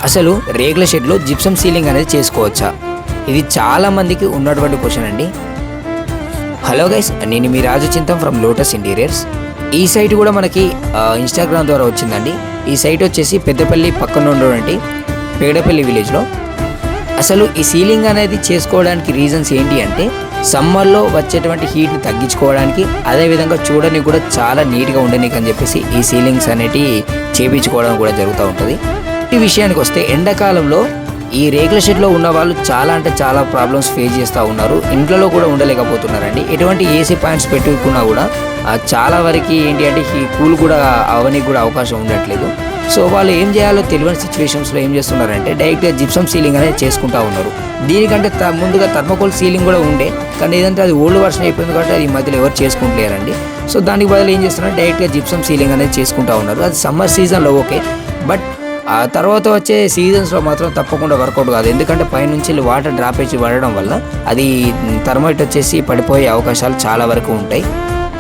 అసలు రేకుల షెడ్లో జిప్సమ్ సీలింగ్ అనేది చేసుకోవచ్చా? ఇది చాలా మందికి ఉన్నటువంటి క్వశ్చన్ అండి. హలో గైస్, నేను మీ రాజు చింతం ఫ్రమ్ లోటస్ ఇంటీరియర్స్. ఈ సైట్ కూడా మనకి ఇన్స్టాగ్రామ్ ద్వారా వచ్చిందండి. ఈ సైట్ వచ్చేసి పెద్దపల్లి పక్కన ఉన్నటువంటి పేడపల్లి విలేజ్లో. అసలు ఈ సీలింగ్ అనేది చేసుకోవడానికి రీజన్స్ ఏంటి అంటే, సమ్మర్లో వచ్చేటువంటి హీట్ని తగ్గించుకోవడానికి, అదేవిధంగా చూడడానికి కూడా చాలా నీట్గా ఉండడానికి అని చెప్పేసి ఈ సీలింగ్స్ అనేటివి చేయించుకోవడం కూడా జరుగుతూ ఉంటుంది. ఈ విషయానికి వస్తే ఎండాకాలంలో ఈ రేకుల షెడ్లో ఉన్న వాళ్ళు చాలా అంటే చాలా ప్రాబ్లమ్స్ ఫేస్ చేస్తూ ఉన్నారు. ఇంట్లో కూడా ఉండలేకపోతున్నారండి. ఎటువంటి ఏసీ పాయింట్స్ పెట్టుకున్నా కూడా చాలా వరకు ఏంటి అంటే ఈ కూల్ కూడా అవనికి కూడా అవకాశం ఉండట్లేదు. సో వాళ్ళు ఏం చేయాలో తెలియని సిచ్యువేషన్స్లో ఏం చేస్తున్నారంటే డైరెక్ట్గా జిప్సమ్ సీలింగ్ అనేది చేసుకుంటూ ఉన్నారు. దీనికంటే ముందుగా థర్మోకోల్ సీలింగ్ కూడా ఉండే, కానీ ఏదంటే అది ఓల్డ్ వర్షన్ అయిపోయింది కాబట్టి అది ఈ మధ్యలో ఎవరు చేసుకుంటలేరండి. సో దానికి బదులు ఏం చేస్తున్నారు, డైరెక్ట్గా జిప్సమ్ సీలింగ్ అనేది చేసుకుంటూ ఉన్నారు. అది సమ్మర్ సీజన్లో ఓకే, బట్ ఆ తర్వాత వచ్చే సీజన్స్లో మాత్రం తప్పకుండా వర్కౌట్ కాదు. ఎందుకంటే పైనుంచి వాటర్ డ్రాపేజ్ పడడం వల్ల అది థర్మైట్ వచ్చేసి పడిపోయే అవకాశాలు చాలా వరకు ఉంటాయి.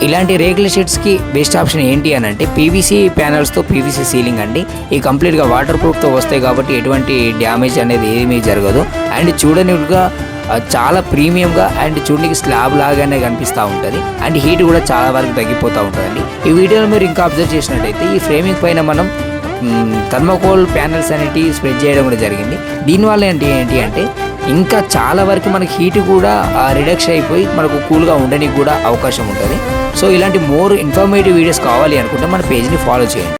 ఇలాంటి రేకుల షీట్స్కి బెస్ట్ ఆప్షన్ ఏంటి అని అంటే పీవీసీ ప్యానల్స్తో పీవీసీ సీలింగ్ అండి. ఈ కంప్లీట్గా వాటర్ ప్రూఫ్తో వస్తాయి కాబట్టి ఎటువంటి డ్యామేజ్ అనేది ఏమీ జరగదు. అండ్ చూడనిగా చాలా ప్రీమియంగా అండ్ చూడడానికి స్లాబ్ లాగానే కనిపిస్తూ ఉంటుంది. అండ్ హీట్ కూడా చాలా వరకు తగ్గిపోతూ ఉంటుందండి. ఈ వీడియోలో మీరు ఇంకా అబ్జర్వ్ చేసినట్టయితే ఈ ఫ్రేమింగ్ పైన మనం థర్మోకోల్ ప్యానల్స్ అనేవి స్ప్రెడ్ చేయడం కూడా జరిగింది. దీనివల్ల ఏంటి అంటే ఇంకా చాలా వరకు మనకి హీట్ కూడా రిడక్షన్ అయిపోయి మనకు కూల్గా ఉండడానికి కూడా అవకాశం ఉంటుంది. సో ఇలాంటి మోర్ ఇన్ఫర్మేటివ్ వీడియోస్ కావాలి అనుకుంటే మన పేజ్ని ఫాలో చేయండి.